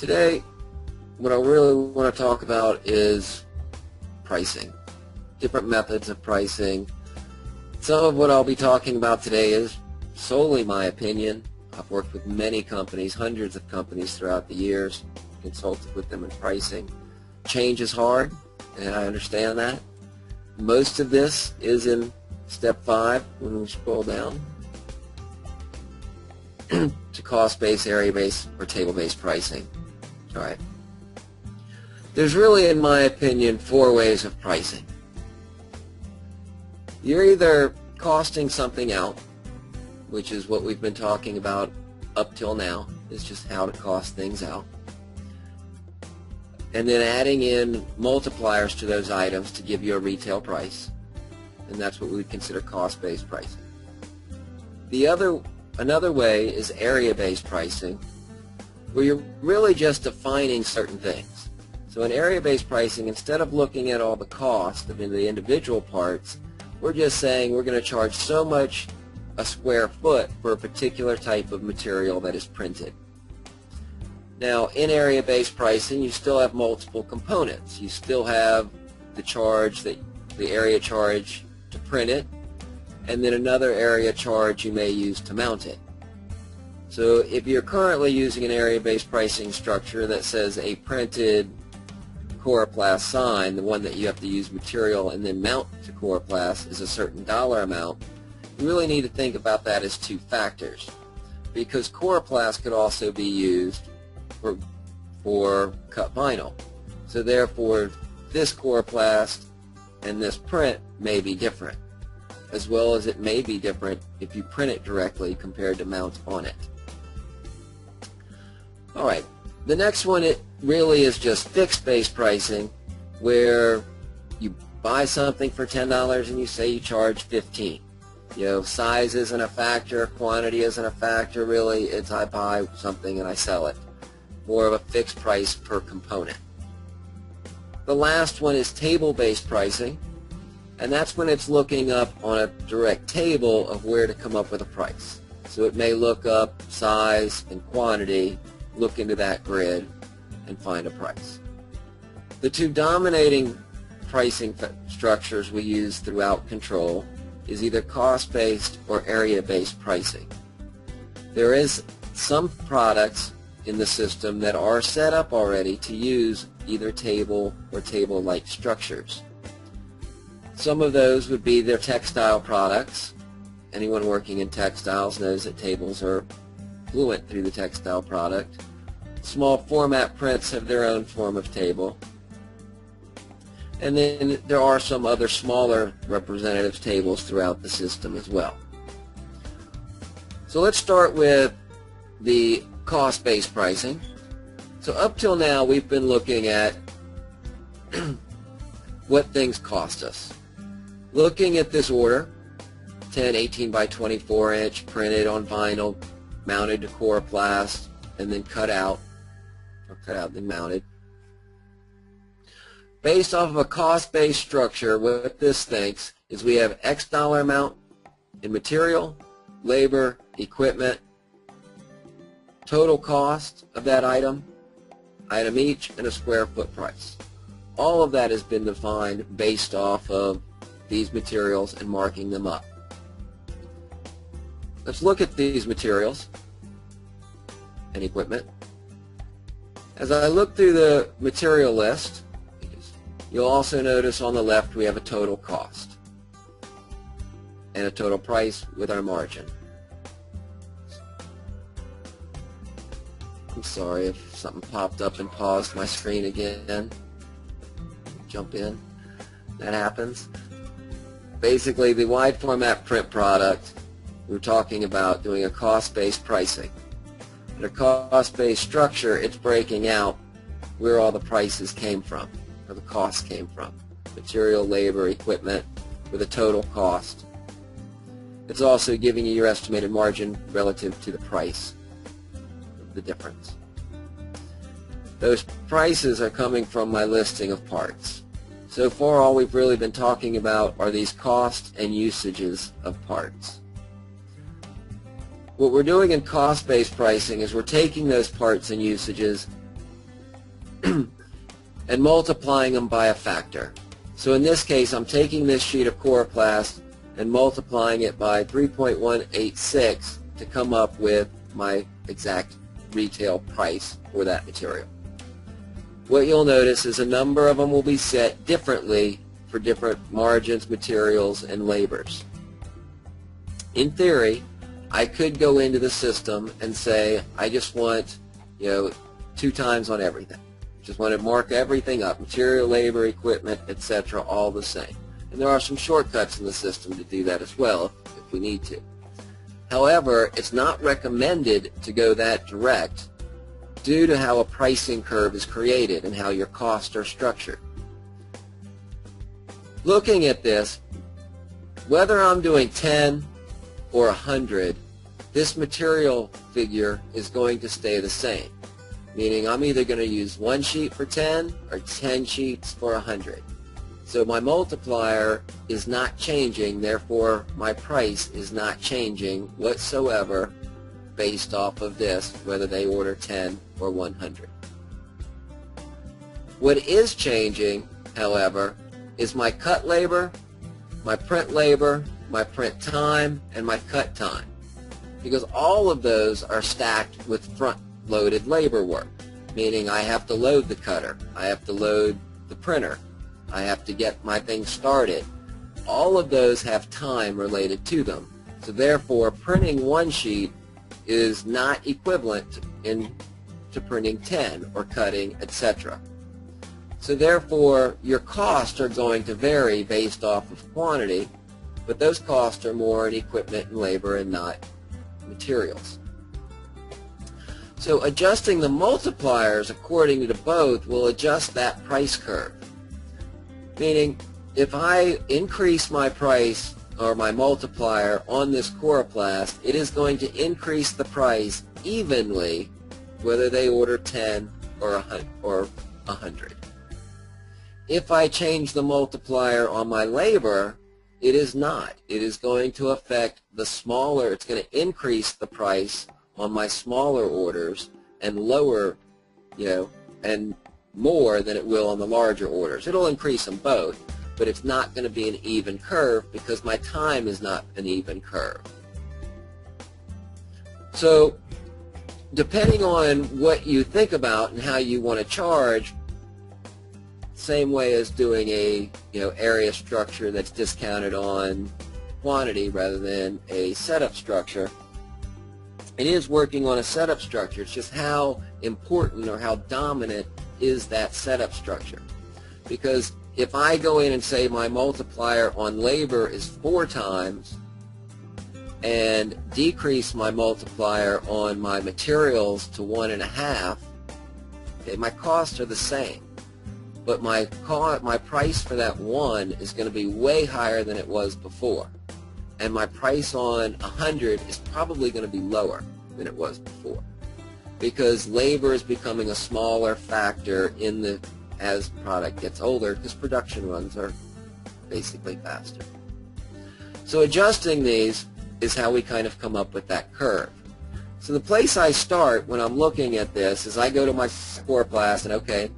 Today, what I really want to talk about is pricing, different methods of pricing. Some of what I'll be talking about today is solely my opinion. I've worked with many companies, hundreds of companies throughout the years, consulted with them in pricing. Change is hard, and I understand that. Most of this is in step 5 when we scroll down to cost-based, area-based, or table-based pricing. All right. There's really, in my opinion, 4 ways of pricing. You're either costing something out, which is what we've been talking about up till now, is just how to cost things out, and then adding in multipliers to those items to give you a retail price, and that's what we would consider cost-based pricing. Another way is area-based pricing, where you're really just defining certain things. So in area-based pricing, instead of looking at all the cost of the individual parts, we're just saying we're going to charge so much a square foot for a particular type of material that is printed. Now, in area-based pricing, you still have multiple components. You still have the area charge to print it, and then another area charge you may use to mount it. So if you're currently using an area-based pricing structure that says a printed Coroplast sign, the one that you have to use material and then mount to Coroplast, is a certain dollar amount, you really need to think about that as 2 factors, because Coroplast could also be used for cut vinyl. So therefore, this Coroplast and this print may be different, as well as it may be different if you print it directly compared to mount on it. Alright, the next one, it really is just fixed-based pricing, where you buy something for $10 and you say you charge $15. You know, size isn't a factor, quantity isn't a factor, really. It's I buy something and I sell it. More of a fixed price per component. The last one is table-based pricing, and that's when it's looking up on a direct table of where to come up with a price. So it may look up size and quantity, look into that grid, and find a price. The 2 dominating pricing structures we use throughout Control is either cost-based or area-based pricing. There is some products in the system that are set up already to use either table or table-like structures. Some of those would be their textile products. Anyone working in textiles knows that tables are fluent through the textile product. Small format prints have their own form of table. And then there are some other smaller representative tables throughout the system as well. So let's start with the cost-based pricing. So up till now we've been looking at what things cost us. Looking at this order, 10 18 by 24 inch, printed on vinyl, mounted to Coroplast, and then cut out then mounted. Based off of a cost-based structure, what this thinks is we have X dollar amount in material, labor, equipment, total cost of that item each, and a square foot price. All of that has been defined based off of these materials and marking them up. Let's look at these materials and equipment. As I look through the material list, you'll also notice on the left we have a total cost and a total price with our margin. I'm sorry if something popped up and paused my screen again. Jump in. That happens. Basically, the wide format print product, we're talking about doing a cost-based pricing. In a cost-based structure, it's breaking out where all the prices came from, or the costs came from. Material, labor, equipment, with a total cost. It's also giving you your estimated margin relative to the price, the difference. Those prices are coming from my listing of parts. So far, all we've really been talking about are these costs and usages of parts. What we're doing in cost-based pricing is we're taking those parts and usages and multiplying them by a factor. So in this case, I'm taking this sheet of coroplast and multiplying it by 3.186 to come up with my exact retail price for that material. What you'll notice is a number of them will be set differently for different margins, materials, and labors. In theory, I could go into the system and say, I just want, 2 times on everything. Just want to mark everything up, material, labor, equipment, etc., all the same. And there are some shortcuts in the system to do that as well if we need to. However, it's not recommended to go that direct due to how a pricing curve is created and how your costs are structured. Looking at this, whether I'm doing 10 or 100, this material figure is going to stay the same. Meaning I'm either going to use 1 sheet for 10 or 10 sheets for 100. So my multiplier is not changing, therefore my price is not changing whatsoever based off of this, whether they order 10 or 100. What is changing, however, is my cut labor, my print labor, my print time, and my cut time. Because all of those are stacked with front-loaded labor work, meaning I have to load the cutter, I have to load the printer, I have to get my thing started. All of those have time related to them. So therefore, printing 1 sheet is not equivalent to printing 10 or cutting, etc. So therefore, your costs are going to vary based off of quantity, but those costs are more in equipment and labor and not materials. So adjusting the multipliers according to both will adjust that price curve. Meaning, if I increase my price or my multiplier on this coroplast, it is going to increase the price evenly whether they order 10 or 100. If I change the multiplier on my labor, it is not. It is going to affect the smaller, it's going to increase the price on my smaller orders and lower, and more than it will on the larger orders. It'll increase them both, but it's not going to be an even curve because my time is not an even curve. So depending on what you think about and how you want to charge, same way as doing a area structure that's discounted on quantity rather than a setup structure, it is working on a setup structure. It's just how important or how dominant is that setup structure. Because if I go in and say my multiplier on labor is 4 times and decrease my multiplier on my materials to 1.5, okay, my costs are the same. But my price for that 1 is going to be way higher than it was before. And my price on 100 is probably going to be lower than it was before. Because labor is becoming a smaller factor as product gets older, because production runs are basically faster. So adjusting these is how we kind of come up with that curve. So the place I start when I'm looking at this is I go to my coroplast and okay,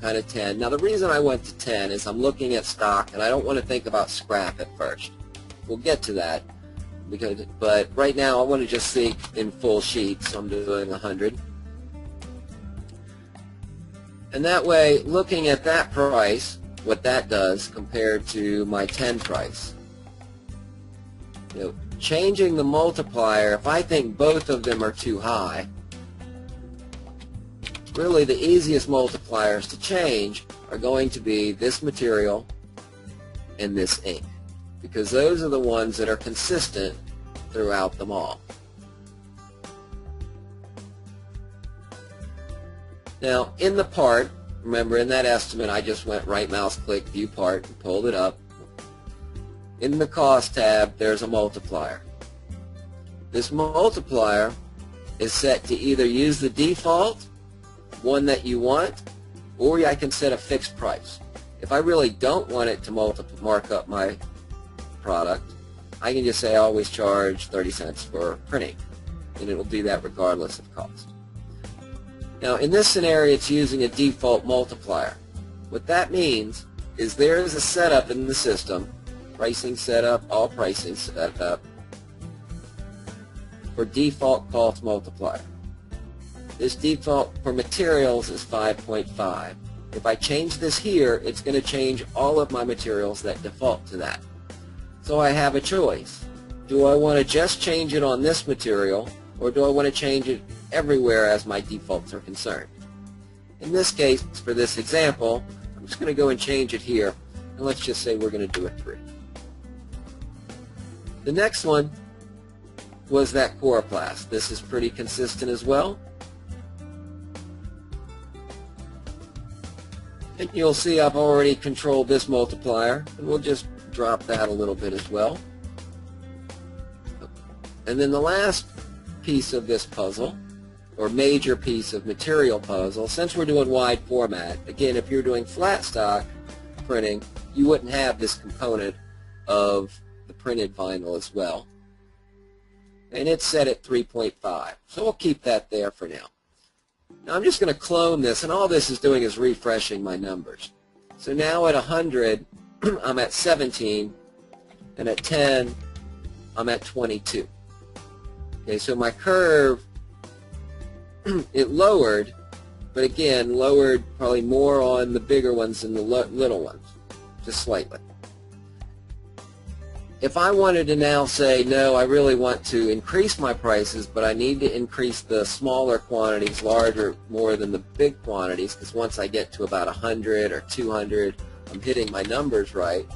kind of 10. Now the reason I went to 10 is I'm looking at stock and I don't want to think about scrap at first. We'll get to that, but right now I want to just see in full sheets, so I'm doing 100. And that way, looking at that price, what that does compared to my 10 price. Changing the multiplier, if I think both of them are too high, really the easiest multipliers to change are going to be this material and this ink, because those are the ones that are consistent throughout them all. Now in the part, remember in that estimate I just went right mouse click, view part, and pulled it up. In the cost tab there's a multiplier. This multiplier is set to either use the default one that you want, or I can set a fixed price. If I really don't want it to mark up my product, I can just say I always charge 30 cents for printing, and it will do that regardless of cost. Now in this scenario it's using a default multiplier. What that means is there is a setup in the system, pricing setup, all pricing setup, for default cost multiplier. This default for materials is 5.5. If I change this here, it's going to change all of my materials that default to that. So I have a choice. Do I want to just change it on this material, or do I want to change it everywhere as my defaults are concerned? In this case, for this example, I'm just going to go and change it here, and let's just say we're going to do a 3. The next one was that coroplast. This is pretty consistent as well. And you'll see I've already controlled this multiplier, and we'll just drop that a little bit as well. And then the last piece of this puzzle, or major piece of material puzzle, since we're doing wide format, again, if you're doing flat stock printing, you wouldn't have this component of the printed vinyl as well. And it's set at 3.5, so we'll keep that there for now. Now I'm just going to clone this, and all this is doing is refreshing my numbers. So now at 100, I'm at 17, and at 10, I'm at 22. Okay, so my curve, it lowered, but again, lowered probably more on the bigger ones than the little ones, just slightly. If I wanted to now say, no, I really want to increase my prices, but I need to increase the smaller quantities larger more than the big quantities, because once I get to about 100 or 200, I'm hitting my numbers right.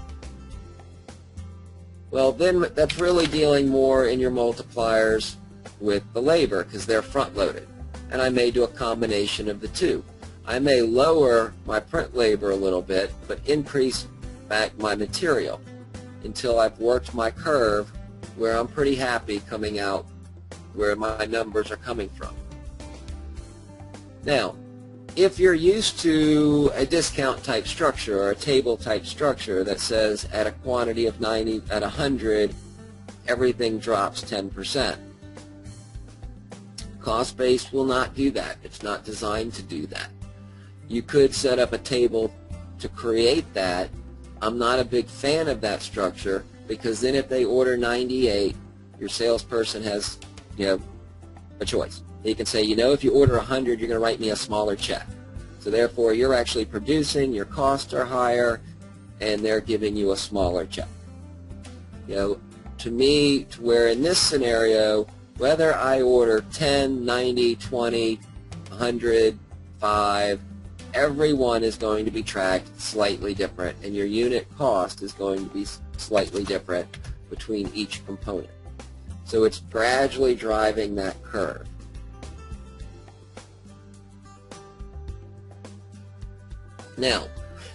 Well, then that's really dealing more in your multipliers with the labor, because they're front-loaded. And I may do a combination of the two. I may lower my print labor a little bit, but increase back my material until I've worked my curve where I'm pretty happy coming out where my numbers are coming from. Now, if you're used to a discount type structure or a table type structure that says at a quantity of 90, at 100, everything drops 10%. Cost-based will not do that. It's not designed to do that. You could set up a table to create that. I'm not a big fan of that structure, because then if they order 98, your salesperson has, a choice. He can say, if you order 100, you're going to write me a smaller check. So therefore, you're actually producing, your costs are higher, and they're giving you a smaller check. To me, to where in this scenario, whether I order 10, 90, 20, 100, 5, everyone is going to be tracked slightly different, and your unit cost is going to be slightly different between each component. So it's gradually driving that curve. Now,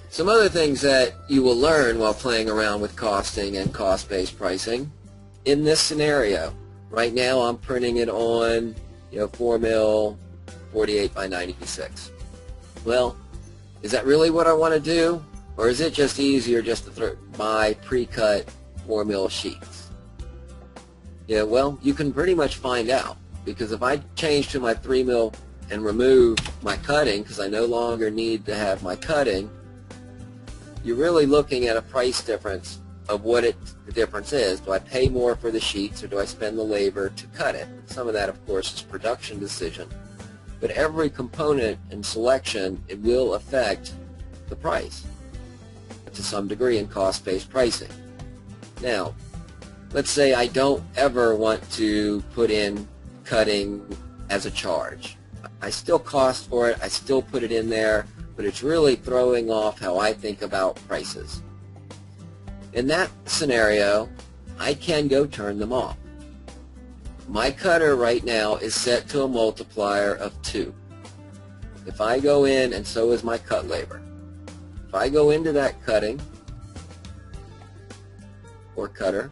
some other things that you will learn while playing around with costing and cost-based pricing. In this scenario, right now I'm printing it on 4 mil 48 by 96. Well, is that really what I want to do? Or is it just easier just to buy pre-cut 4 mil sheets? Well, you can pretty much find out, because if I change to my 3 mil and remove my cutting, because I no longer need to have my cutting, you're really looking at a price difference of what the difference is. Do I pay more for the sheets, or do I spend the labor to cut it? Some of that, of course, is production decision. But every component and selection, it will affect the price to some degree in cost-based pricing. Now, let's say I don't ever want to put in cutting as a charge. I still cost for it, I still put it in there, but it's really throwing off how I think about prices. In that scenario, I can go turn them off. My cutter right now is set to a multiplier of 2. If I go in, and so is my cut labor, if I go into that cutting or cutter,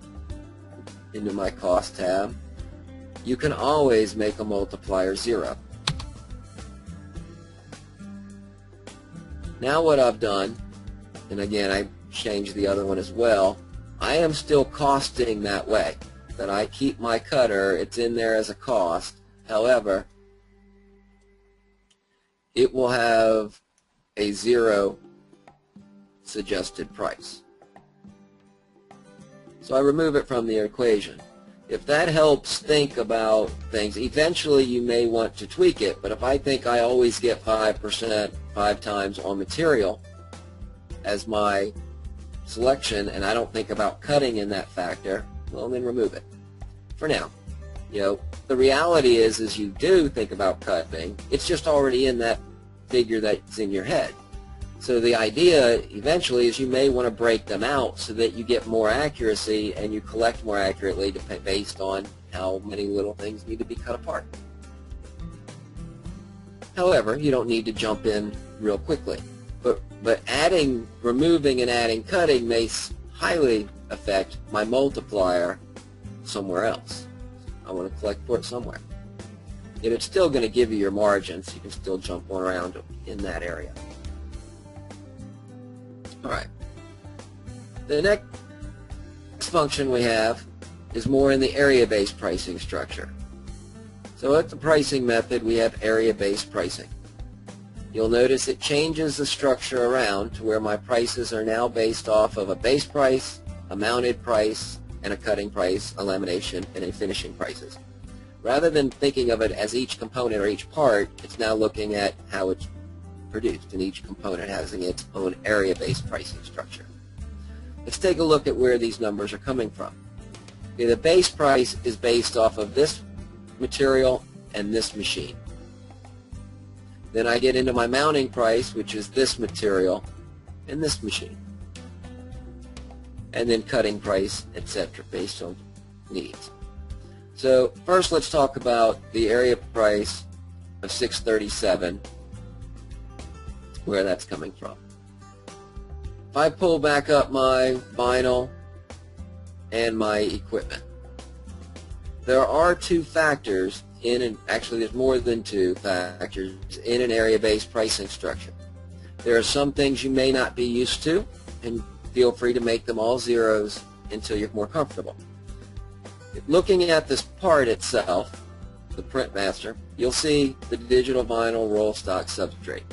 into my cost tab, you can always make a multiplier 0. Now what I've done, and again I changed the other one as well, I am still costing that way. That I keep my cutter, it's in there as a cost. However, it will have a 0 suggested price. So I remove it from the equation. If that helps think about things, eventually you may want to tweak it, but if I think I always get 5% 5 times on material as my selection, and I don't think about cutting in that factor, well, then remove it. For now, the reality is you do think about cutting. It's just already in that figure that's in your head. So the idea eventually is you may want to break them out so that you get more accuracy and you collect more accurately based on how many little things need to be cut apart. However, you don't need to jump in real quickly. But removing and adding cutting may highly affect my multiplier somewhere else. I want to collect for it somewhere. Yet it's still going to give you your margins. You can still jump on around in that area. Alright. The next function we have is more in the area-based pricing structure. So at the pricing method, we have area-based pricing. You'll notice it changes the structure around to where my prices are now based off of a base price, a mounted price, and a cutting price, a lamination, and a finishing prices. Rather than thinking of it as each component or each part, it's now looking at how it's produced, and each component has its own area-based pricing structure. Let's take a look at where these numbers are coming from. Okay, the base price is based off of this material and this machine. Then I get into my mounting price, which is this material and this machine. And then cutting price, etc., based on needs. So first let's talk about the area price of $637, where that's coming from. If I pull back up my vinyl and my equipment, there are two factors actually there's more than two factors in an area-based pricing structure. There are some things you may not be used to, and feel free to make them all zeros until you're more comfortable. Looking at this part itself, the print master, you'll see the digital vinyl roll stock substrate.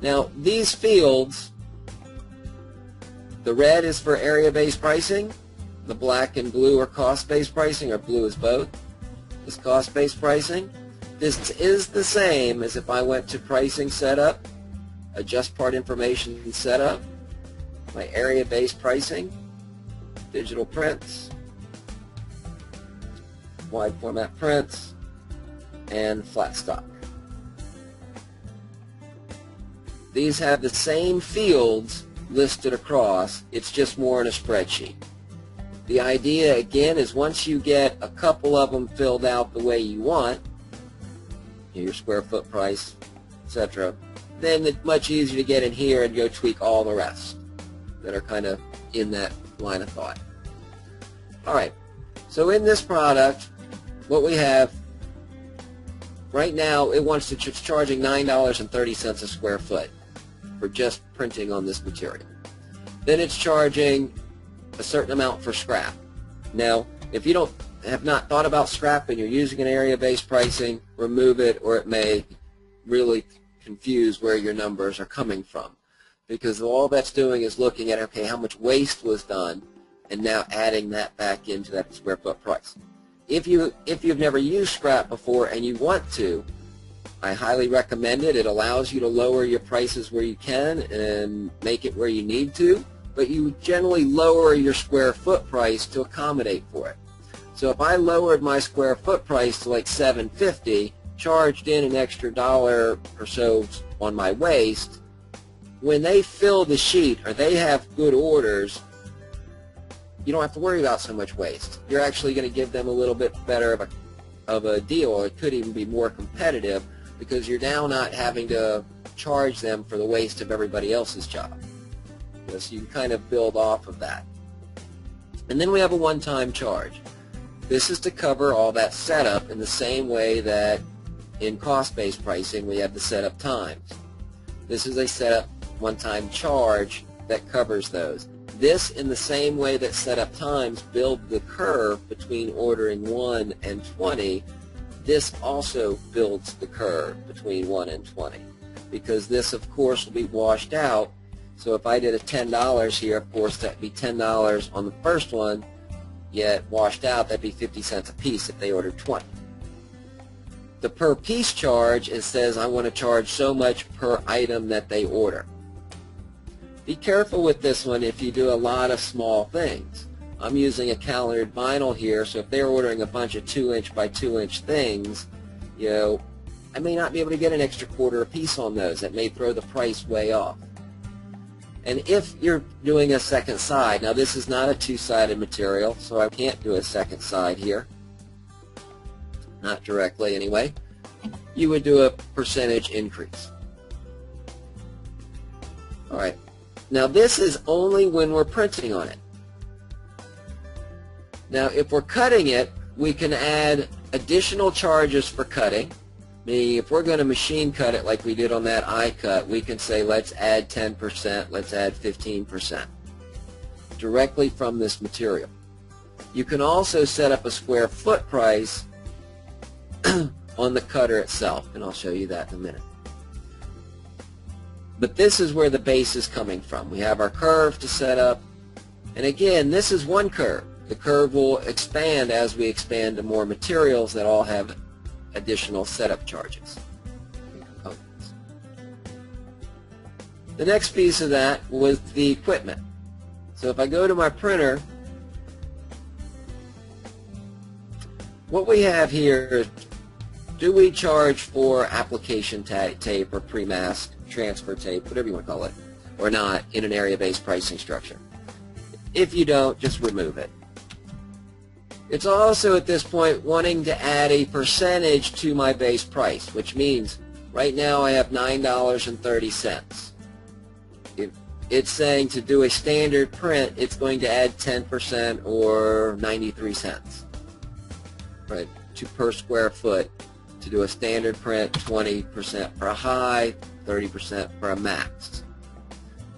Now these fields, the red is for area-based pricing, the black and blue are cost-based pricing, or blue is both, is cost-based pricing. This is the same as if I went to pricing setup, adjust part information setup, my area-based pricing, digital prints, wide format prints, and flat stock. These have the same fields listed across, it's just more in a spreadsheet. The idea again is once you get a couple of them filled out the way you want, your square foot price, etc., then it's much easier to get in here and go tweak all the rest that are kind of in that line of thought. Alright, so in this product, what we have right now, it's charging $9.30 a square foot for just printing on this material. Then it's charging a certain amount for scrap. Now, if you have not thought about scrap and you're using an area-based pricing, remove it, or it may really confuse where your numbers are coming from, because all that's doing is looking at, okay, how much waste was done, and now adding that back into that square foot price. If you've never used scrap before and you want to, I highly recommend it. It allows you to lower your prices where you can and make it where you need to, but you generally lower your square foot price to accommodate for it. So if I lowered my square foot price to like $7.50, charged in an extra $1 or so on my waste, when they fill the sheet or they have good orders, you don't have to worry about so much waste. You're actually going to give them a little bit better of a deal, or it could even be more competitive, because you're now not having to charge them for the waste of everybody else's job. So you can kind of build off of that. And then we have a one-time charge. This is to cover all that setup in the same way that in cost-based pricing we have the setup times. This is a setup one-time charge that covers those. This, in the same way that setup times build the curve between ordering 1 and 20, this also builds the curve between 1 and 20, because this of course will be washed out. So if I did a $10 here, of course that'd be $10 on the first one, yet washed out that'd be 50 cents a piece if they ordered 20. The per piece charge, it says I want to charge so much per item that they order. Be careful with this one if you do a lot of small things. I'm using a calendared vinyl here, so if they're ordering a bunch of 2-inch by 2-inch things, you know, I may not be able to get an extra quarter a piece on those. That may throw the price way off. And if you're doing a second side, now this is not a two-sided material, so I can't do a second side here. Not directly anyway. You would do a percentage increase. Alright, now this is only when we're printing on it. Now if we're cutting it, we can add additional charges for cutting. Meaning if we're going to machine cut it like we did on that eye cut, we can say let's add 10%, let's add 15% directly from this material. You can also set up a square foot price on the cutter itself, and I'll show you that in a minute. But this is where the base is coming from. We have our curve to set up, and again, this is one curve. The curve will expand as we expand to more materials that all have additional setup charges and components. The next piece of that was the equipment. So if I go to my printer, what we have here is, do we charge for application tape or pre-mask transfer tape, whatever you want to call it, or not, in an area-based pricing structure? If you don't, just remove it. It's also at this point wanting to add a percentage to my base price, which means right now I have $9.30. If it's saying to do a standard print, it's going to add 10% or 93 cents, right, to per square foot. To do a standard print, 20% for a high, 30% for a max.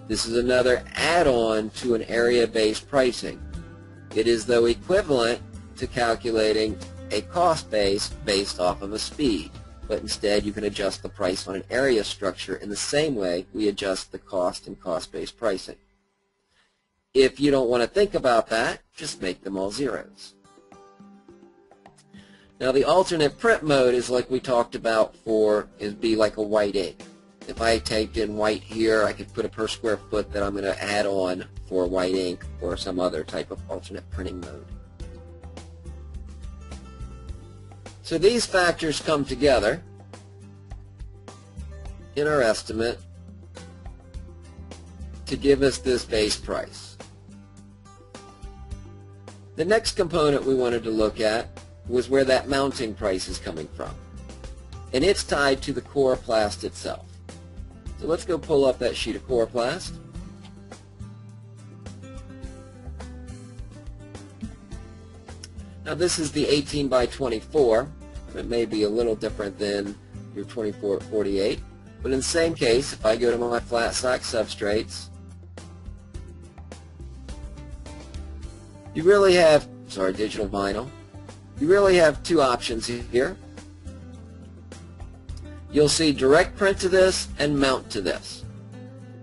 This is another add-on to an area-based pricing. It is, though, equivalent to calculating a cost base based off of a speed, but instead you can adjust the price on an area structure in the same way we adjust the cost and cost-based pricing. If you don't want to think about that, just make them all zeros. Now the alternate print mode is like we talked about is be like a white ink. If I typed in white here, I could put a per square foot that I'm going to add on for white ink or some other type of alternate printing mode. So these factors come together in our estimate to give us this base price. The next component we wanted to look at was where that mounting price is coming from. And it's tied to the coroplast itself. So let's go pull up that sheet of coroplast. Now this is the 18 by 24. It may be a little different than your 24-48. But in the same case, if I go to my flat stock substrates, you really have, digital vinyl. You really have two options here. You'll see direct print to this and mount to this.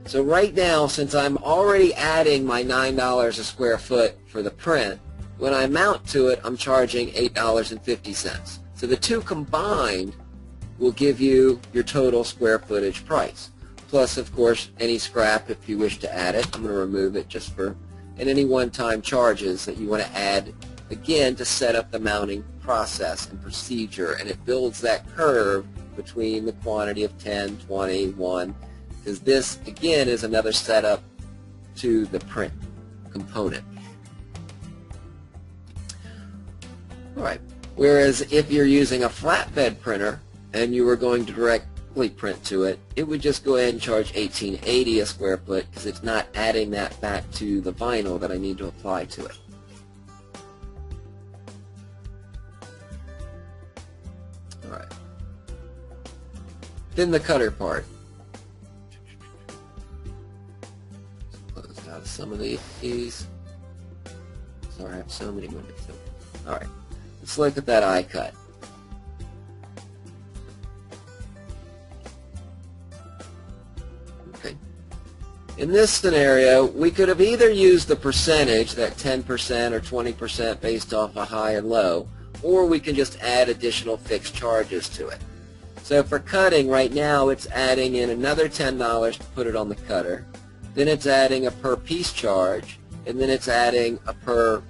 So right now, since I'm already adding my $9 a square foot for the print, when I mount to it, I'm charging $8.50. So the two combined will give you your total square footage price. Plus, of course, any scrap if you wish to add it. I'm going to remove it just for, and any one-time charges that you want to add, again, to set up the mounting process and procedure. And it builds that curve between the quantity of 10, 20, 1, because this, again, is another setup to the print component. All right. Whereas if you're using a flatbed printer and you were going to directly print to it, it would just go ahead and charge $18.80 a square foot because it's not adding that back to the vinyl that I need to apply to it. All right. Then the cutter part. Close out some of these. Sorry, I have so many windows open. All right. Let's look at that eye cut. In this scenario, we could have either used the percentage, that 10% or 20% based off a high and low, or we can just add additional fixed charges to it. So for cutting, right now it's adding in another $10 to put it on the cutter, then it's adding a per piece charge, and then it's adding a per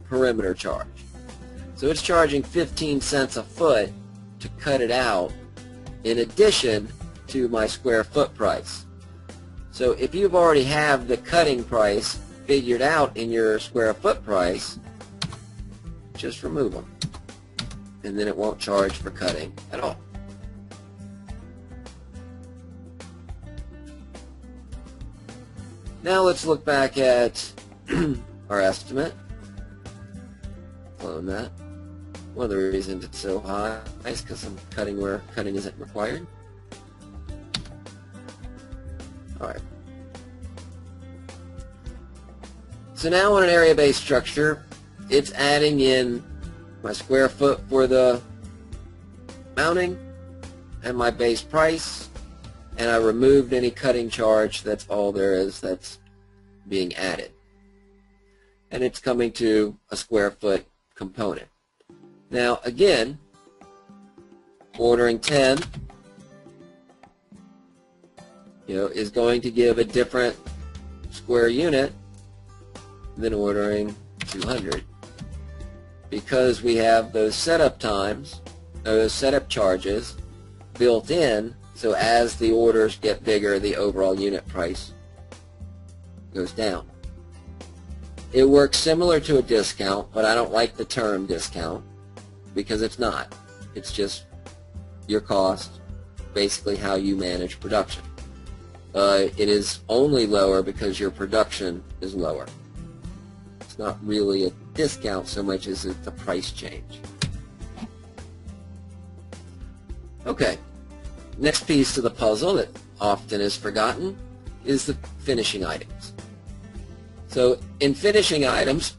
perimeter charge. So it's charging 15 cents a foot to cut it out in addition to my square foot price. So if you've already have the cutting price figured out in your square foot price, just remove them, and then it won't charge for cutting at all. Now let's look back at our estimate. Clone that. One of the reasons it's so high is because I'm cutting where cutting isn't required. Alright. So now on an area-based structure, it's adding in my square foot for the mounting and my base price, and I removed any cutting charge. That's all there is that's being added. And it's coming to a square foot component. Now again, ordering 10 is going to give a different square unit than ordering 200, because we have those setup times, those setup charges built in, so as the orders get bigger, the overall unit price goes down. It works similar to a discount, but I don't like the term discount because it's not. It's just your cost, basically how you manage production. It is only lower because your production is lower. It's not really a discount so much as it's a price change. Okay, next piece to the puzzle that often is forgotten is the finishing items. So in finishing items,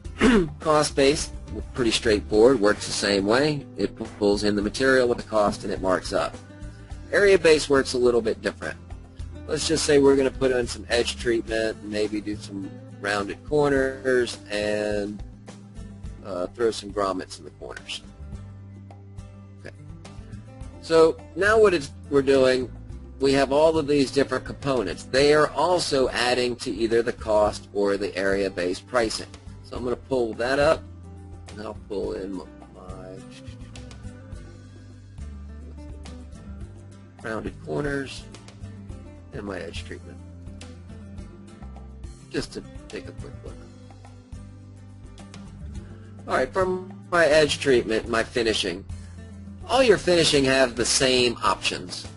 cost base, pretty straightforward, works the same way. It pulls in the material with the cost and it marks up. Area base works a little bit different. Let's just say we're going to put in some edge treatment, maybe do some rounded corners, and throw some grommets in the corners. Okay. So now what we're doing, we have all of these different components. They are also adding to either the cost or the area-based pricing. So I'm going to pull that up, and I'll pull in my rounded corners and my edge treatment, just to take a quick look. Alright, from my edge treatment, my finishing, all your finishing have the same options.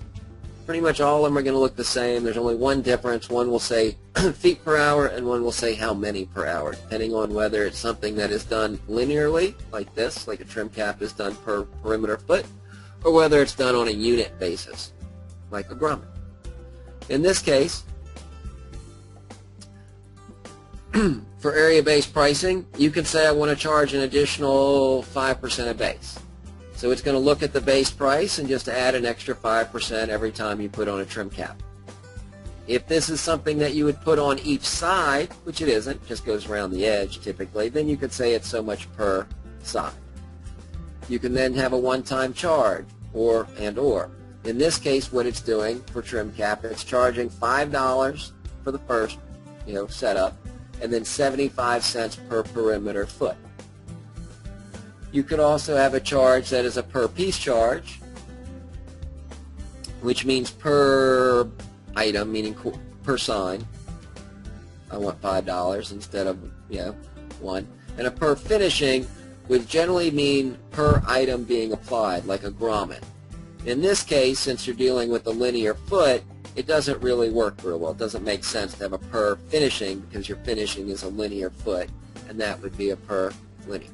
Pretty much all of them are going to look the same. There's only one difference. One will say feet per hour and one will say how many per hour, depending on whether it's something that is done linearly, like this, like a trim cap is done per perimeter foot, or whether it's done on a unit basis, like a grommet. In this case, for area-based pricing, you can say I want to charge an additional 5% of base. So it's going to look at the base price and just add an extra 5% every time you put on a trim cap. If this is something that you would put on each side, which it isn't, just goes around the edge typically, then you could say it's so much per side. You can then have a one-time charge, or. In this case, what it's doing for trim cap, it's charging $5 for the first setup, and then 75 cents per perimeter foot. You could also have a charge that is a per piece charge, which means per item, meaning per sign. I want $5 instead of one. And a per finishing would generally mean per item being applied, like a grommet. In this case, since you're dealing with a linear foot, it doesn't really work real well. It doesn't make sense to have a per finishing because your finishing is a linear foot, and that would be a per linear.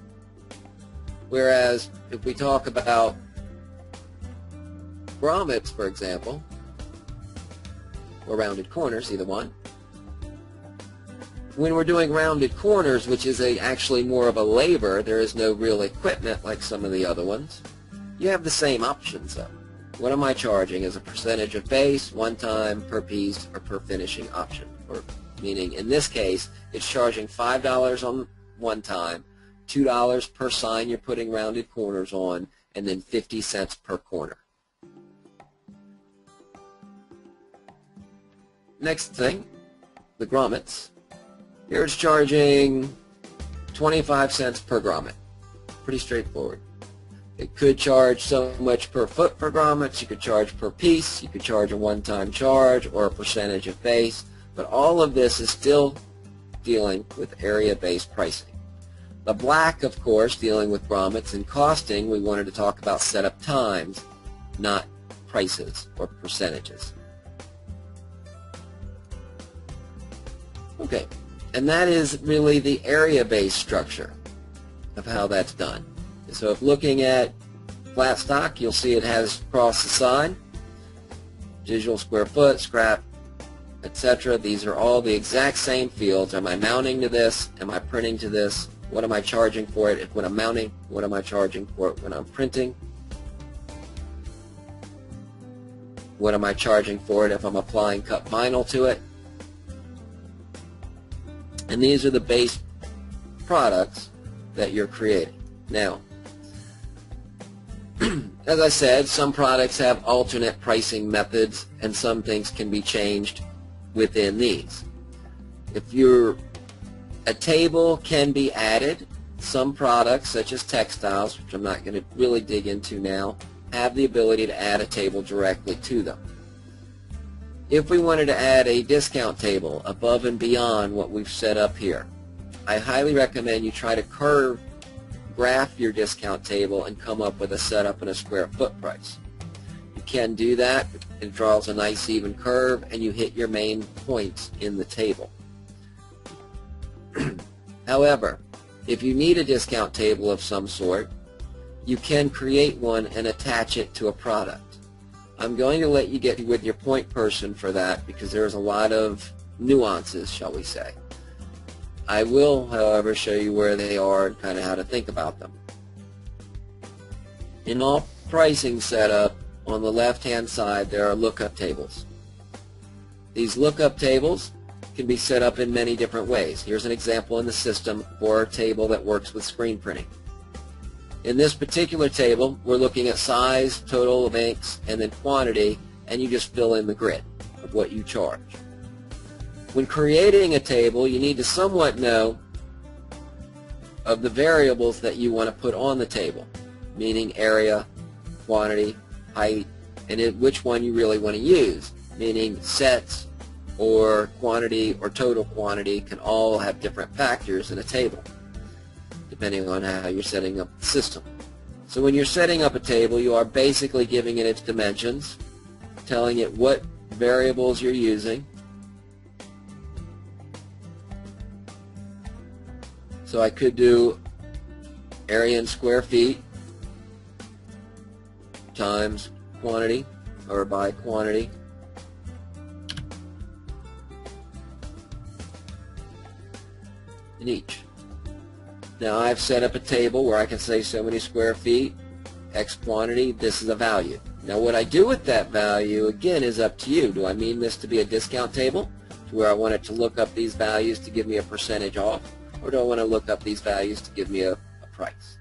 Whereas if we talk about grommets, for example, or rounded corners, either one, when we're doing rounded corners, which is actually more of a labor, there is no real equipment like some of the other ones, you have the same options though. What am I charging as a percentage of base, one time, per piece, or per finishing option? Or meaning, in this case, it's charging $5 on one time, $2 per sign you're putting rounded corners on, and then 50 cents per corner. Next thing, the grommets. Here it's charging 25 cents per grommet. Pretty straightforward. It could charge so much per foot for grommets, you could charge per piece, you could charge a one-time charge or a percentage of base, but all of this is still dealing with area-based pricing. The black, of course, dealing with grommets and costing, we wanted to talk about setup times, not prices or percentages. Okay, and that is really the area-based structure of how that's done. So if looking at flat stock, you'll see it has across the side, digital square foot, scrap, etc. These are all the exact same fields. Am I mounting to this? Am I printing to this? What am I charging for it when I'm mounting? What am I charging for it when I'm printing? What am I charging for it if I'm applying cut vinyl to it? And these are the base products that you're creating. Now, as I said, some products have alternate pricing methods and some things can be changed within these. If a table can be added, some products such as textiles, which I'm not going to really dig into now, have the ability to add a table directly to them. If we wanted to add a discount table above and beyond what we've set up here, I highly recommend you try to graph your discount table and come up with a setup and a square foot price. You can do that. It draws a nice even curve and you hit your main points in the table. However, if you need a discount table of some sort, you can create one and attach it to a product. I'm going to let you get with your point person for that because there's a lot of nuances, shall we say. I will, however, show you where they are and kind of how to think about them. In all pricing setup, on the left-hand side, there are lookup tables. These lookup tables can be set up in many different ways. Here's an example in the system for a table that works with screen printing. In this particular table, we're looking at size, total of inks, and then quantity, and you just fill in the grid of what you charge. When creating a table, you need to somewhat know of the variables that you want to put on the table, meaning area, quantity, height, and which one you really want to use, meaning sets or quantity or total quantity can all have different factors in a table, depending on how you're setting up the system. So when you're setting up a table, you are basically giving it its dimensions, telling it what variables you're using. So I could do area in square feet times quantity, or by quantity, in each. Now I've set up a table where I can say so many square feet, X quantity, this is a value. Now what I do with that value, again, is up to you. Do I mean this to be a discount table, to where I want it to look up these values to give me a percentage off? Or do I want to look up these values to give me a price?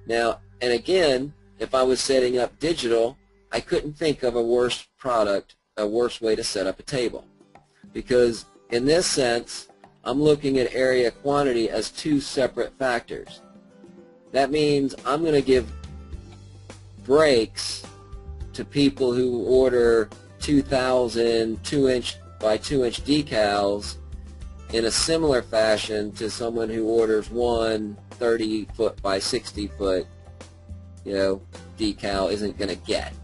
Now, and again, if I was setting up digital, I couldn't think of a worse product, a worse way to set up a table. Because in this sense, I'm looking at area quantity as two separate factors. That means I'm going to give breaks to people who order 2,000 2-inch by 2-inch decals in a similar fashion to someone who orders one 30-foot by 60-foot, decal isn't going to get.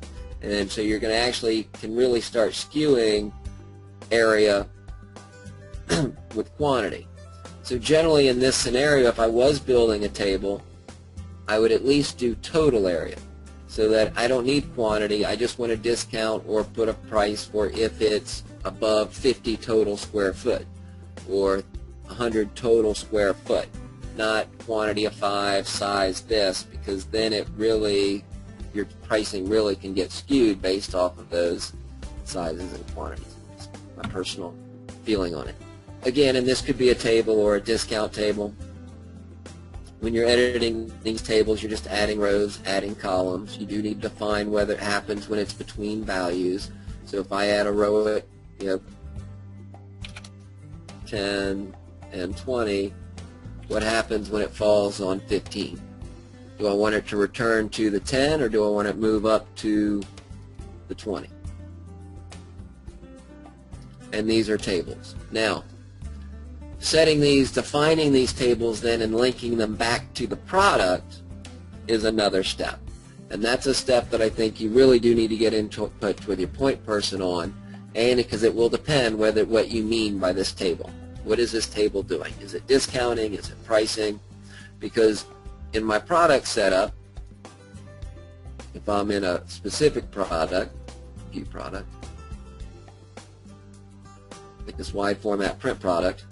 And so you're going to actually can really start skewing area with quantity. So generally in this scenario, if I was building a table, I would at least do total area so that I don't need quantity. I just want to discount or put a price for if it's above 50 total square foot or 100 total square foot, not quantity of 5, size this, because then it really your pricing really can get skewed based off of those sizes and quantities. That's my personal feeling on it. Again, and this could be a table or a discount table. When you're editing these tables, you're just adding rows, adding columns. You do need to define whether it happens when it's between values. So if I add a row at 10 and 20, what happens when it falls on 15? Do I want it to return to the 10, or do I want it to move up to the 20? And these are tables. Now, defining these tables then and linking them back to the product is another step. And that's a step that I think you really do need to get in touch with your point person on, and because it will depend what you mean by this table. What is this table doing? Is it discounting? Is it pricing? Because in my product setup, if I'm in a specific product, view product, like this wide format print product,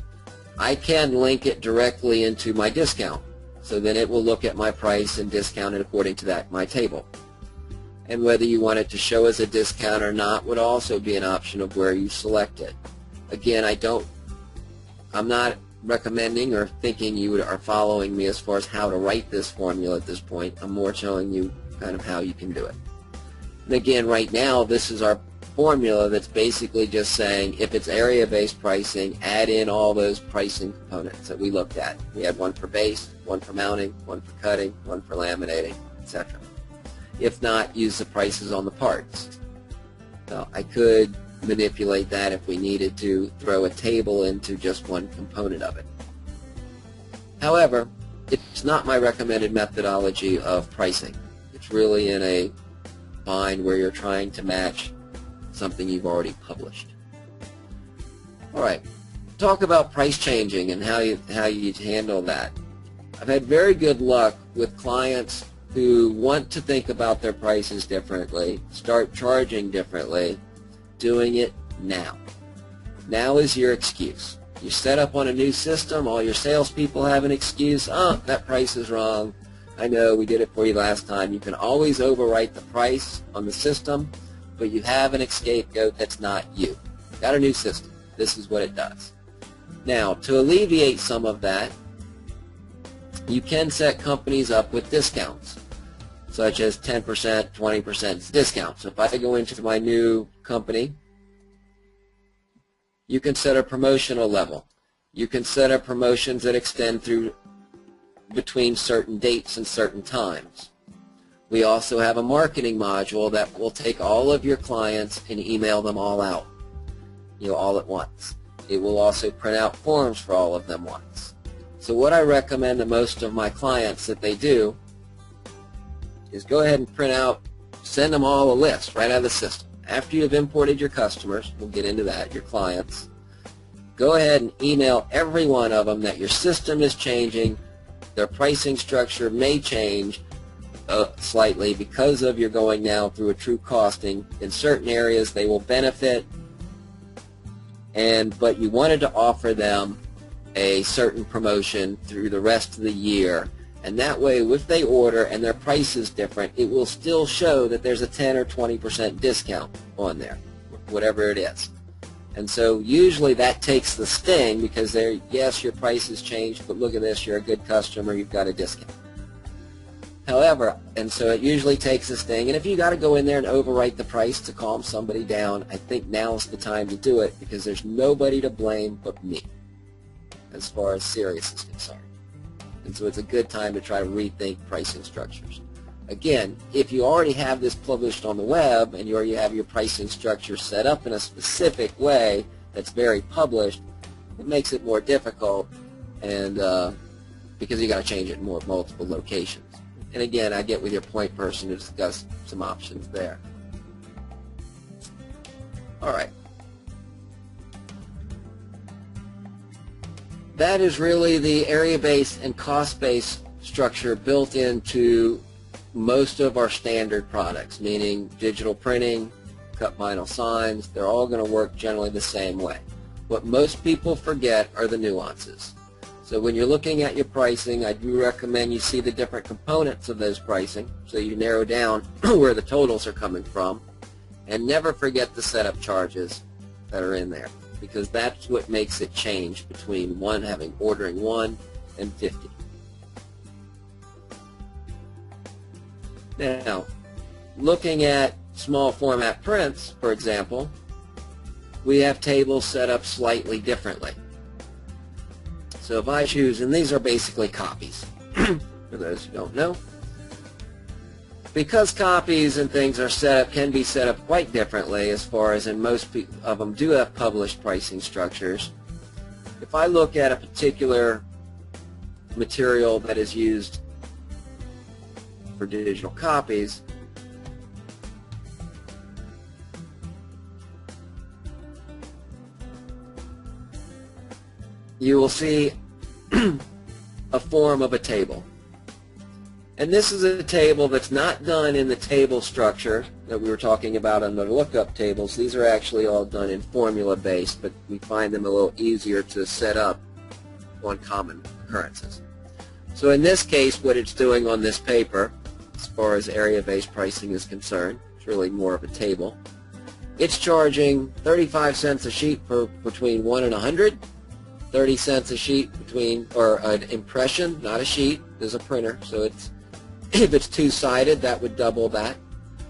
I can link it directly into my discount. So then it will look at my price and discount it according to that, my table. And whether you want it to show as a discount or not would also be an option of where you select it. Again, I'm not recommending or thinking you are following me as far as how to write this formula at this point. I'm more showing you kind of how you can do it. And again, right now, this is our formula that's basically just saying if it's area-based pricing, add in all those pricing components that we looked at. We had one for base, one for mounting, one for cutting, one for laminating, etc. If not, use the prices on the parts. Now, I could manipulate that if we needed to throw a table into just one component of it. However, it's not my recommended methodology of pricing. It's really in a bind where you're trying to match something you've already published. All right, talk about price changing and how you handle that. I've had very good luck with clients who want to think about their prices differently, start charging differently, doing it now. Now is your excuse. You set up on a new system, all your salespeople have an excuse. Oh, that price is wrong. I know, we did it for you last time. You can always overwrite the price on the system, but you have an scapegoat that's not you. Got a new system. This is what it does. Now, to alleviate some of that, you can set companies up with discounts, such as 10%, 20% discounts. So if I go into my new company, you can set a promotional level. You can set up promotions that extend through between certain dates and certain times. We also have a marketing module that will take all of your clients and email them all out, all at once. It will also print out forms for all of them once. So what I recommend to most of my clients that they do is go ahead and print out, send them all a list right out of the system. After you have imported your customers, we'll get into that, your clients, go ahead and email every one of them that your system is changing, their pricing structure may change slightly because of you're going now through a true costing. In certain areas they will benefit, but you wanted to offer them a certain promotion through the rest of the year, and that way if they order and their price is different, it will still show that there's a 10 or 20% discount on there, whatever it is. And so usually that takes the sting, because yes, your price has changed, but look at this, you're a good customer, you've got a discount. However, and so it usually takes a sting, and if you got to go in there and overwrite the price to calm somebody down, I think now's the time to do it, because there's nobody to blame but me as far as Sirius is concerned. And so it's a good time to try to rethink pricing structures. Again, if you already have this published on the web and you already have your pricing structure set up in a specific way that's very published, it makes it more difficult, and because you got to change it in multiple locations. And again, I get with your point person to discuss some options there. All right. That is really the area-based and cost-based structure built into most of our standard products, meaning digital printing, cut vinyl signs. They're all going to work generally the same way. What most people forget are the nuances. So when you're looking at your pricing, I do recommend you see the different components of those pricing so you narrow down where the totals are coming from. And never forget the setup charges that are in there, because that's what makes it change between ordering 1 and 50. Now, looking at small format prints, for example, we have tables set up slightly differently. So if I choose, and these are basically copies, for those who don't know, because copies and things can be set up quite differently, as far as, and most of them do have published pricing structures. If I look at a particular material that is used for digital copies, you will see a form of a table. And this is a table that's not done in the table structure that we were talking about on the lookup tables. These are actually all done in formula-based, but we find them a little easier to set up on common occurrences. So in this case, what it's doing on this paper, as far as area-based pricing is concerned, it's really more of a table. It's charging 35 cents a sheet for between 1 and 100. 30 cents a sheet or an impression, not a sheet, there's a printer, so if it's two-sided, that would double that,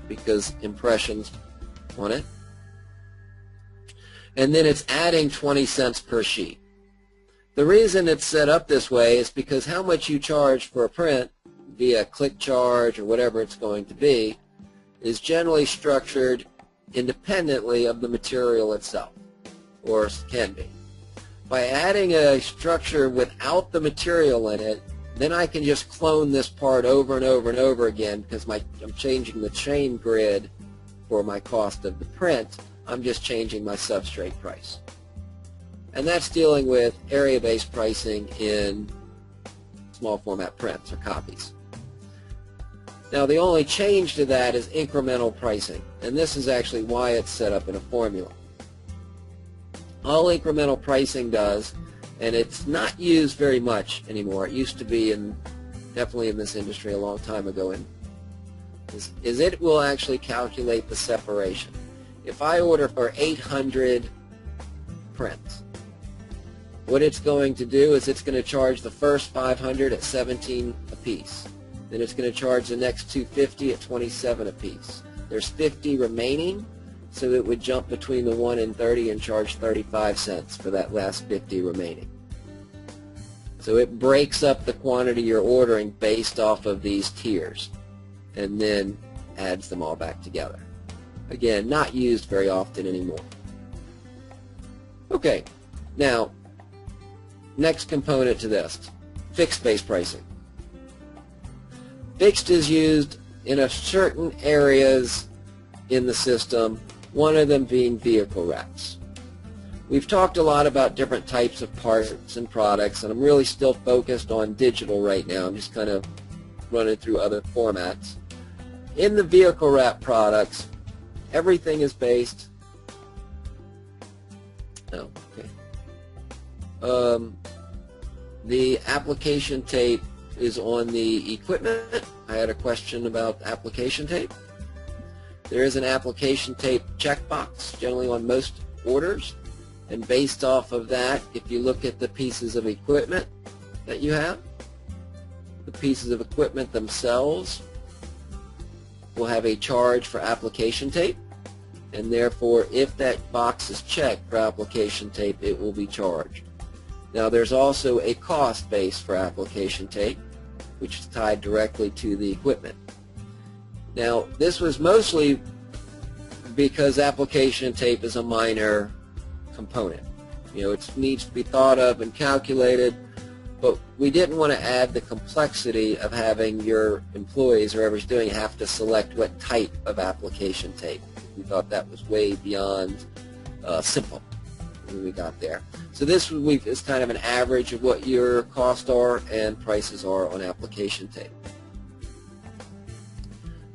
because impressions on it. And then it's adding 20 cents per sheet. The reason it's set up this way is because how much you charge for a print via click charge or whatever it's going to be is generally structured independently of the material itself, or can be. By adding a structure without the material in it, then I can just clone this part over and over and over again, because I'm changing the chain grid for my cost of the print. I'm just changing my substrate price. And that's dealing with area-based pricing in small format prints or copies. Now the only change to that is incremental pricing, and this is actually why it's set up in a formula. All incremental pricing does, and it's not used very much anymore, it used to be definitely in this industry a long time ago, is it will actually calculate the separation. If I order for 800 prints, what it's going to do is it's going to charge the first 500 at 17 a piece. Then it's going to charge the next 250 at 27 a piece. There's 50 remaining, so it would jump between the 1 and 30 and charge 35 cents for that last 50 remaining. So it breaks up the quantity you're ordering based off of these tiers, and then adds them all back together. Again, not used very often anymore. Okay, now, next component to this, fixed-based pricing. Fixed is used in certain areas in the system, one of them being vehicle wraps. We've talked a lot about different types of parts and products, and I'm really still focused on digital right now. I'm just kind of running through other formats. In the vehicle wrap products, everything is based... Oh, okay. The application tape is on the equipment. I had a question about application tape. There is an application tape checkbox generally on most orders, and based off of that, if you look at the pieces of equipment that you have, the pieces of equipment themselves will have a charge for application tape, and therefore if that box is checked for application tape, it will be charged. Now there's also a cost base for application tape, which is tied directly to the equipment. Now this was mostly because application tape is a minor component. You know, it needs to be thought of and calculated, but we didn't want to add the complexity of having your employees or whoever's doing it have to select what type of application tape. We thought that was way beyond simple when we got there. So this is kind of an average of what your costs are and prices are on application tape.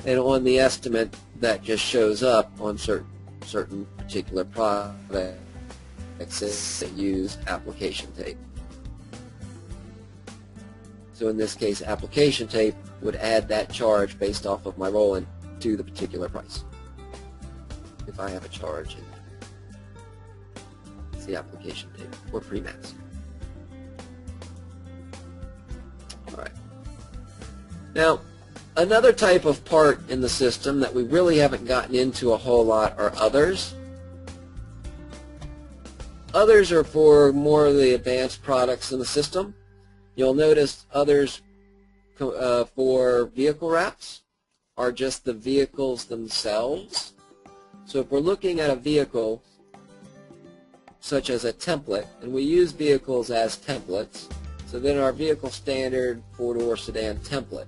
And on the estimate, that just shows up on certain particular products that use application tape. So in this case, application tape would add that charge based off of my roll-in to the particular price. If I have a charge, it's the application tape or pre-max. All right. Now, another type of part in the system that we really haven't gotten into a whole lot are others. Others are for more of the advanced products in the system. You'll notice others for vehicle wraps are just the vehicles themselves. So if we're looking at a vehicle such as a template, and we use vehicles as templates, so then our vehicle standard 4-door sedan template.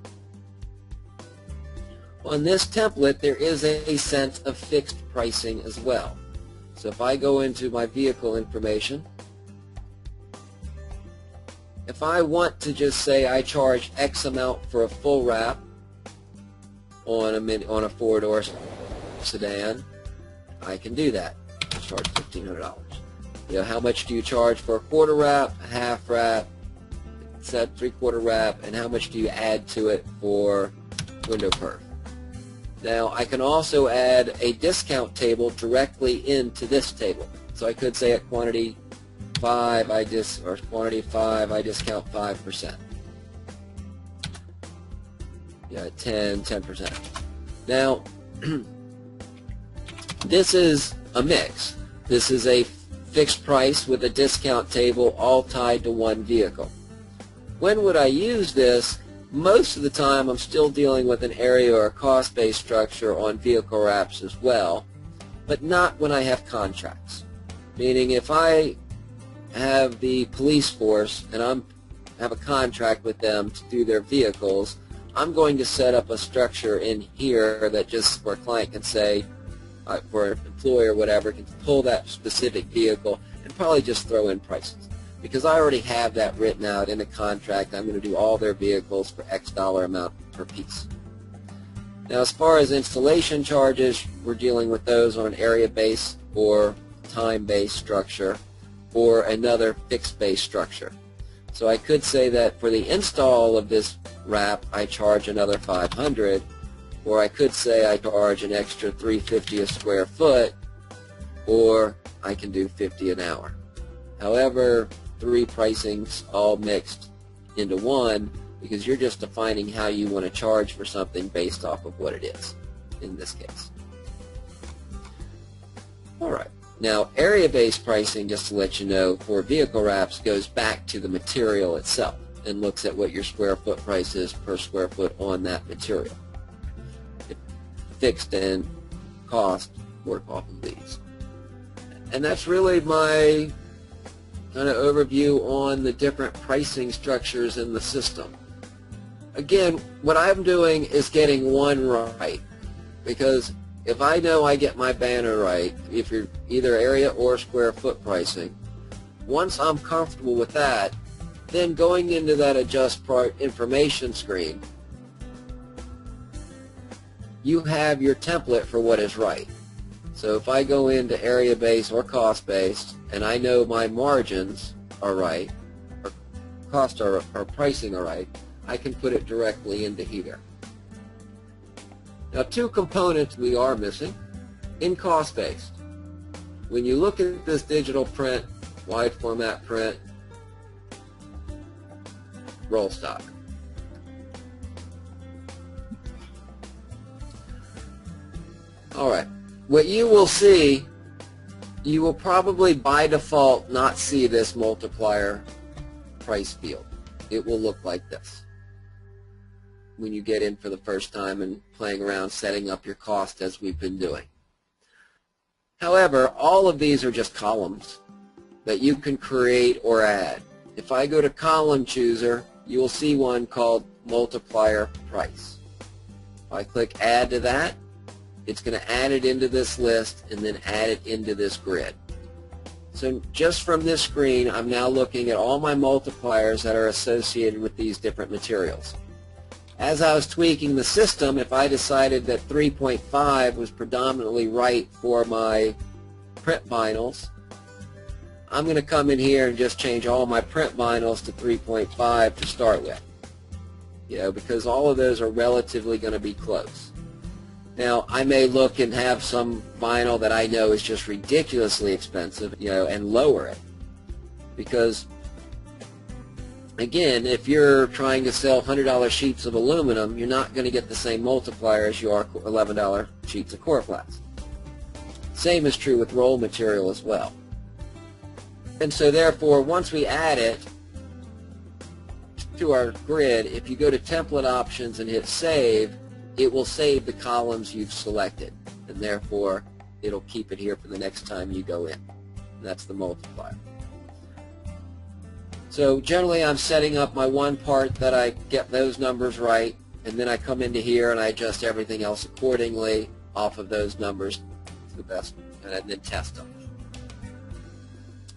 On this template, there is a sense of fixed pricing as well. So if I go into my vehicle information, if I want to just say I charge X amount for a full wrap on a 4-door sedan, I can do that. I charge $1,500. You know, how much do you charge for a quarter wrap, a half wrap, set 3/4 wrap, and how much do you add to it for window perf? Now I can also add a discount table directly into this table. So I could say at quantity 5 quantity 5 I discount 5%. Yeah, 10%. Now this is a mix. This is a fixed price with a discount table all tied to one vehicle. When would I use this? Most of the time I'm still dealing with an area or a cost-based structure on vehicle wraps as well, but not when I have contracts. Meaning if I have the police force and I have a contract with them to do their vehicles, I'm going to set up a structure in here that just where a client can say, for an employee or whatever, can pull that specific vehicle and probably just throw in prices. Because I already have that written out in a contract. I'm going to do all their vehicles for X dollar amount per piece. Now as far as installation charges, we're dealing with those on an area-based or time-based structure or another fixed-based structure. So I could say that for the install of this wrap I charge another $500, or I could say I charge an extra $3.50 a square foot, or I can do $50 an hour. However, 3 pricings all mixed into one, because you're just defining how you want to charge for something based off of what it is in this case. Alright, now area-based pricing, just to let you know, for vehicle wraps goes back to the material itself and looks at what your square foot price is per square foot on that material. Fixed and cost work off of these. And that's really my kind of overview on the different pricing structures in the system. Again, what I'm doing is getting one right, because if I know I get my banner right, if you're either area or square foot pricing, once I'm comfortable with that, then going into that adjust part information screen, you have your template for what is right. So if I go into area-based or cost-based, and I know my margins are right, or cost or pricing are right, I can put it directly into here. Now 2 components we are missing in cost-based. When you look at this digital print, wide format print, roll stock. Alright. What you will see, you will probably by default not see this multiplier price field. It will look like this when you get in for the first time and playing around setting up your cost as we've been doing. However, all of these are just columns that you can create or add. If I go to column chooser, you will see one called multiplier price. If I click add to that, it's going to add it into this list and then add it into this grid. So just from this screen, I'm now looking at all my multipliers that are associated with these different materials. As I was tweaking the system, if I decided that 3.5 was predominantly right for my print vinyls, I'm going to come in here and just change all my print vinyls to 3.5 to start with. because all of those are relatively going to be close. Now, I may look and have some vinyl that I know is just ridiculously expensive, and lower it. Because, again, if you're trying to sell $100 sheets of aluminum, you're not going to get the same multiplier as you are $11 sheets of Coroplast. Same is true with roll material as well. And so, therefore, once we add it to our grid, if you go to Template Options and hit Save, it will save the columns you've selected, and therefore it'll keep it here for the next time you go in. And that's the multiplier. So generally I'm setting up my one part that I get those numbers right, and then I come into here and I adjust everything else accordingly off of those numbers to the best, and then test them.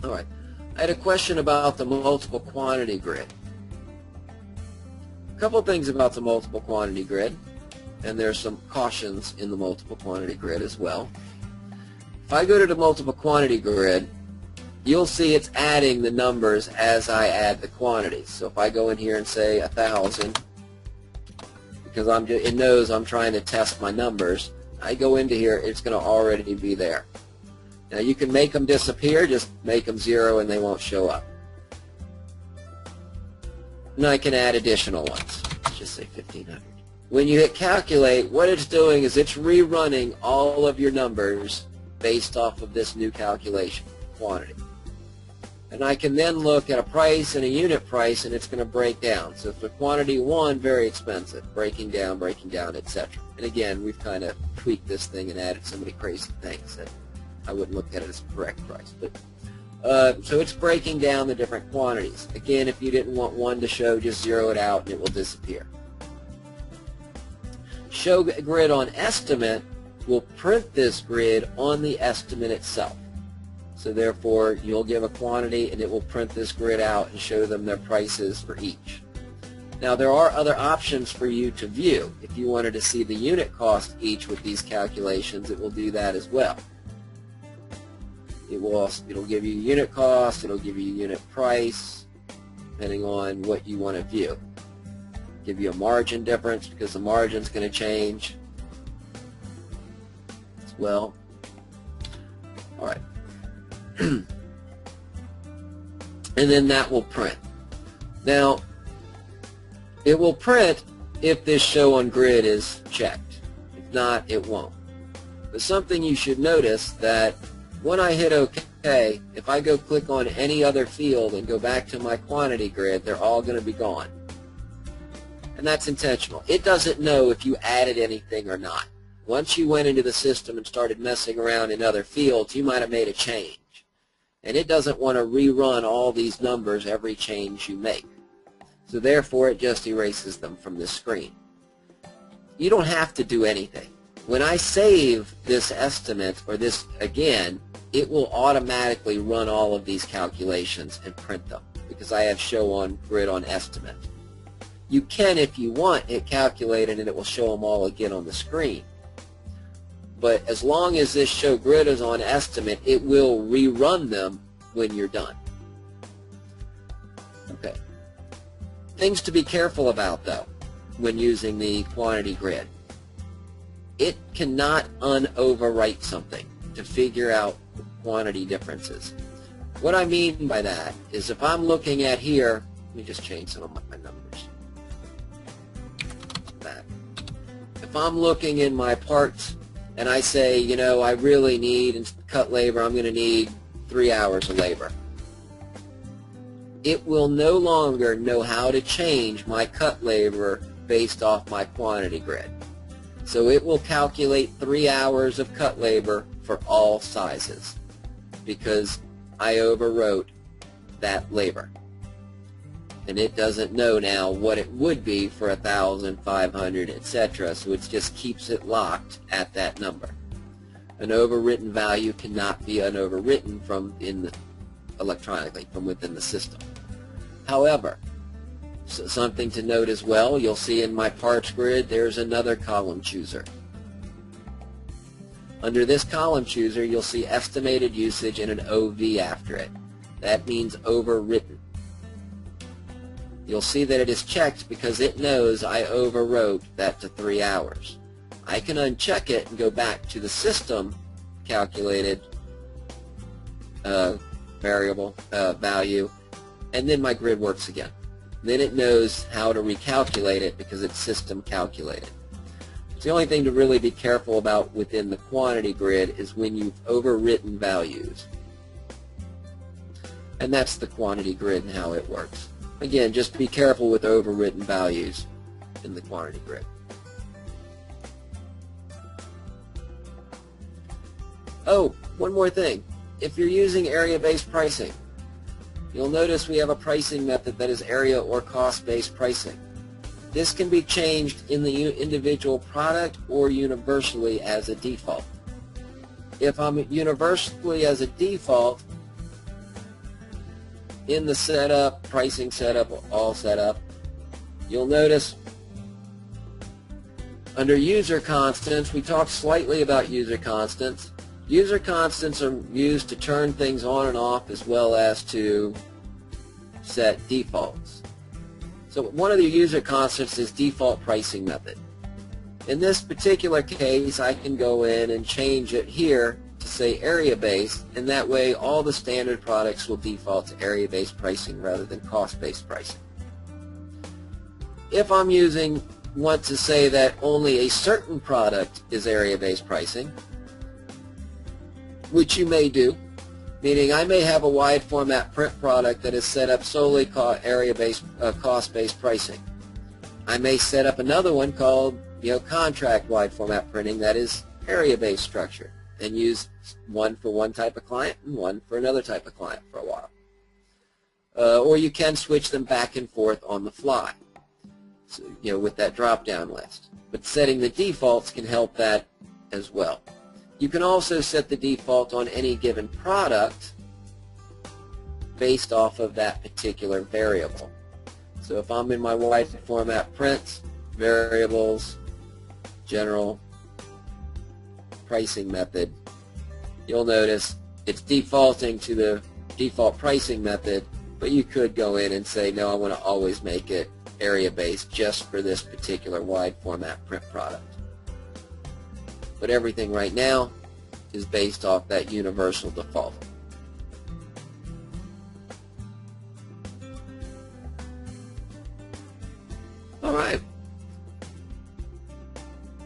Alright, I had a question about the multiple quantity grid. A couple things about the multiple quantity grid. And there's some cautions in the multiple quantity grid as well. If I go to the multiple quantity grid, you'll see it's adding the numbers as I add the quantities. So if I go in here and say 1,000, because it knows I'm trying to test my numbers, I go into here, it's going to already be there. Now you can make them disappear, just make them 0 and they won't show up. And I can add additional ones. Let's just say 1,500. When you hit calculate, what it's doing is it's rerunning all of your numbers based off of this new calculation, quantity. And I can then look at a price and a unit price, and it's going to break down. So for quantity 1, very expensive, breaking down, etc. And again, we've kind of tweaked this thing and added so many crazy things that I wouldn't look at it as a correct price. But so it's breaking down the different quantities. Again, if you didn't want one to show, just 0 it out and it will disappear. Show grid on estimate will print this grid on the estimate itself. So therefore, you'll give a quantity and it will print this grid out and show them their prices for each. Now there are other options for you to view. If you wanted to see the unit cost each with these calculations, it will do that as well. It'll give you unit cost, it'll give you unit price, depending on what you want to view. Give you a margin difference because the margin's going to change as well. All right. And then that will print. Now, it will print if this show on grid is checked. If not, it won't. But something you should notice that when I hit OK, if I go click on any other field and go back to my quantity grid, they're all going to be gone. And that's intentional. It doesn't know if you added anything or not. Once you went into the system and started messing around in other fields, you might have made a change. And it doesn't want to rerun all these numbers every change you make. So therefore, it just erases them from the screen. You don't have to do anything. When I save this estimate, or this again, it will automatically run all of these calculations and print them because I have show on grid on estimate. You can, if you want, hit calculated and it will show them all again on the screen. But as long as this show grid is on estimate, it will rerun them when you're done. Okay. Things to be careful about, though, when using the quantity grid. It cannot un-overwrite something to figure out quantity differences. What I mean by that is if I'm looking at here, let me just change some of my numbers. If I'm looking in my parts and I say, you know, I really need, in cut labor, I'm going to need 3 hours of labor. It will no longer know how to change my cut labor based off my quantity grid. So it will calculate 3 hours of cut labor for all sizes because I overwrote that labor. And it doesn't know now what it would be for 1,000, 500, etc. So it just keeps it locked at that number. An overwritten value cannot be overwritten from electronically from within the system. However, something to note as well, you'll see in my parts grid there's another column chooser. Under this column chooser you'll see estimated usage and an OV after it. That means overwritten. you'll see that it is checked because it knows I overwrote that to 3 hours. I can uncheck it and go back to the system calculated variable value, and then my grid works again. Then it knows how to recalculate it because it's system calculated. The only thing to really be careful about within the quantity grid is when you've overwritten values. And that's the quantity grid and how it works. Again, just be careful with overwritten values in the quantity grid. Oh, one more thing. If you're using area-based pricing, you'll notice we have a pricing method that is area or cost-based pricing. This can be changed in the individual product or universally as a default. If I'm universally as a default, in the setup, pricing setup, all setup, you'll notice under user constants, we talked slightly about user constants. User constants are used to turn things on and off as well as to set defaults. So one of the user constants is default pricing method. In this particular case, I can go in and change it here to say area-based, and that way all the standard products will default to area-based pricing rather than cost-based pricing. If I'm want to say that only a certain product is area-based pricing, which you may do, meaning I may have a wide format print product that is set up solely area-based, cost-based pricing. I may set up another one called contract wide format printing that is area-based structure, and use one for one type of client and one for another type of client for a while. Or you can switch them back and forth on the fly, so, with that drop-down list. But setting the defaults can help that as well. You can also set the default on any given product based off of that particular variable. So if I'm in my wide format prints, variables, general pricing method, you'll notice it's defaulting to the default pricing method, but you could go in and say, no, I want to always make it area-based just for this particular wide format print product. But everything right now is based off that universal default. All right.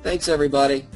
Thanks, everybody.